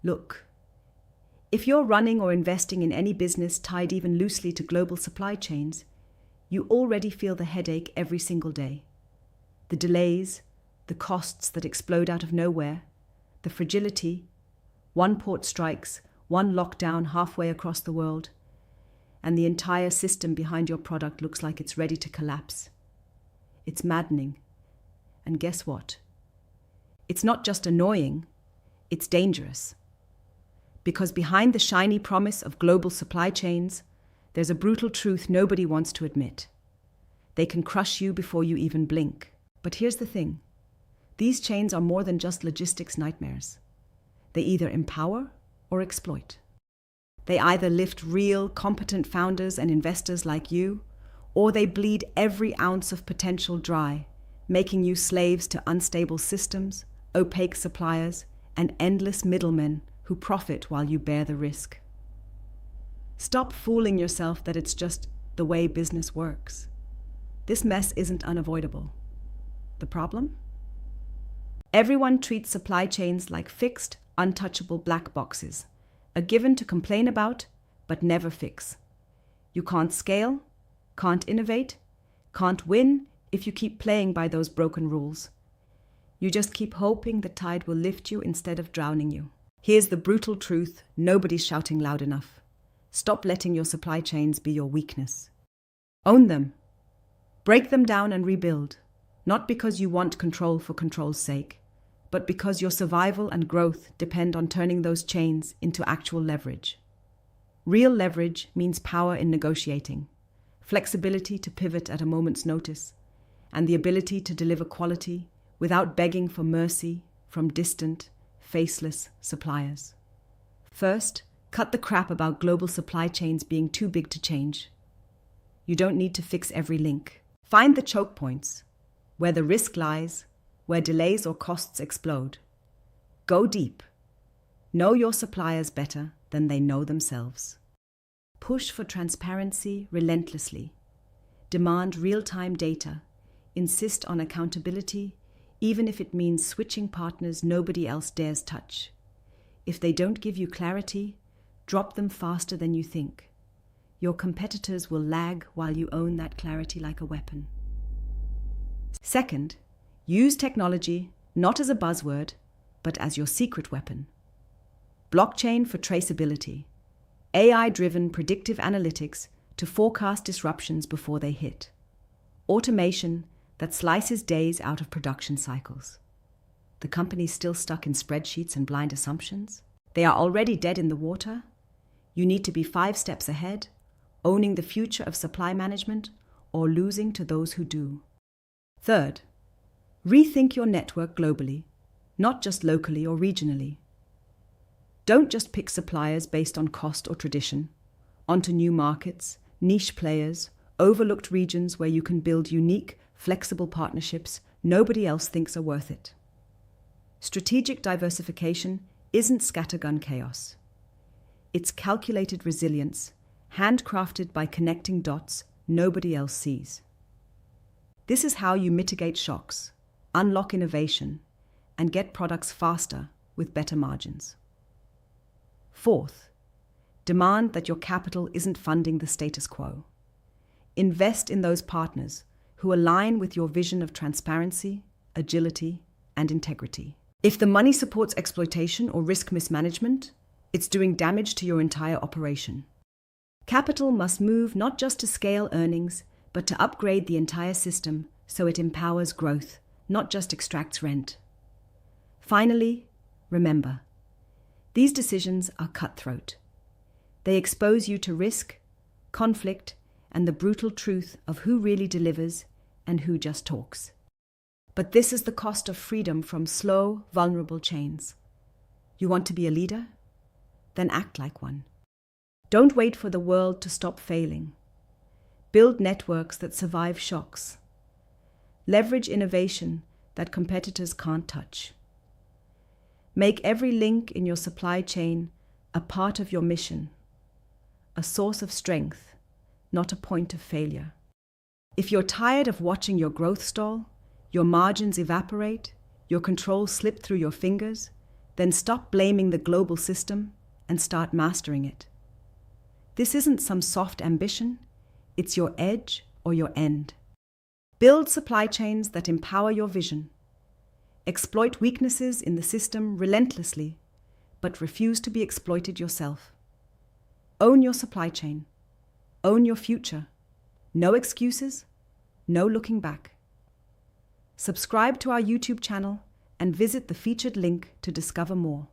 Look, if you're running or investing in any business tied even loosely to global supply chains, you already feel the headache every single day. The delays, the costs that explode out of nowhere, the fragility, one port strikes, one lockdown halfway across the world, and the entire system behind your product looks like it's ready to collapse. It's maddening. And guess what? It's not just annoying, it's dangerous. Because behind the shiny promise of global supply chains, there's a brutal truth nobody wants to admit. They can crush you before you even blink. But here's the thing. These chains are more than just logistics nightmares. They either empower or exploit. They either lift real, competent founders and investors like you, or they bleed every ounce of potential dry, making you slaves to unstable systems, opaque suppliers, and endless middlemen who profit while you bear the risk. Stop fooling yourself that it's just the way business works. This mess isn't unavoidable. The problem? Everyone treats supply chains like fixed, untouchable black boxes, a given to complain about, but never fix. You can't scale, can't innovate, can't win if you keep playing by those broken rules. You just keep hoping the tide will lift you instead of drowning you. Here's the brutal truth nobody's shouting loud enough. Stop letting your supply chains be your weakness. Own them. Break them down and rebuild, not because you want control for control's sake, but because your survival and growth depend on turning those chains into actual leverage. Real leverage means power in negotiating, flexibility to pivot at a moment's notice, and the ability to deliver quality without begging for mercy from distant, faceless suppliers. First, cut the crap about global supply chains being too big to change. You don't need to fix every link. Find the choke points, where the risk lies, where delays or costs explode. Go deep. Know your suppliers better than they know themselves. Push for transparency relentlessly. Demand real-time data. Insist on accountability, even if it means switching partners nobody else dares touch. If they don't give you clarity, drop them faster than you think. Your competitors will lag while you own that clarity like a weapon. Second, use technology not as a buzzword, but as your secret weapon. Blockchain for traceability. AI-driven predictive analytics to forecast disruptions before they hit. Automation that slices days out of production cycles. The company's still stuck in spreadsheets and blind assumptions. They are already dead in the water. You need to be 5 steps ahead, owning the future of supply management or losing to those who do. Third, rethink your network globally, not just locally or regionally. Don't just pick suppliers based on cost or tradition, onto new markets, niche players, overlooked regions where you can build unique, flexible partnerships nobody else thinks are worth it. Strategic diversification isn't scattergun chaos. It's calculated resilience, handcrafted by connecting dots nobody else sees. This is how you mitigate shocks, unlock innovation, and get products faster with better margins. Fourth, demand that your capital isn't funding the status quo. Invest in those partners who align with your vision of transparency, agility, and integrity. If the money supports exploitation or risk mismanagement, it's doing damage to your entire operation. Capital must move not just to scale earnings, but to upgrade the entire system so it empowers growth, not just extracts rent. Finally, remember, these decisions are cutthroat. They expose you to risk, conflict, and the brutal truth of who really delivers and who just talks. But this is the cost of freedom from slow, vulnerable chains. You want to be a leader? Then act like one. Don't wait for the world to stop failing. Build networks that survive shocks. Leverage innovation that competitors can't touch. Make every link in your supply chain a part of your mission, a source of strength, not a point of failure. If you're tired of watching your growth stall, your margins evaporate, your control slip through your fingers, Then stop blaming the global system and start mastering it. This isn't some soft ambition, it's your edge or your end. Build supply chains that empower your vision. Exploit weaknesses in the system relentlessly, but refuse to be exploited yourself. Own your supply chain. Own your future. No excuses, no looking back. Subscribe to our YouTube channel and visit the featured link to discover more.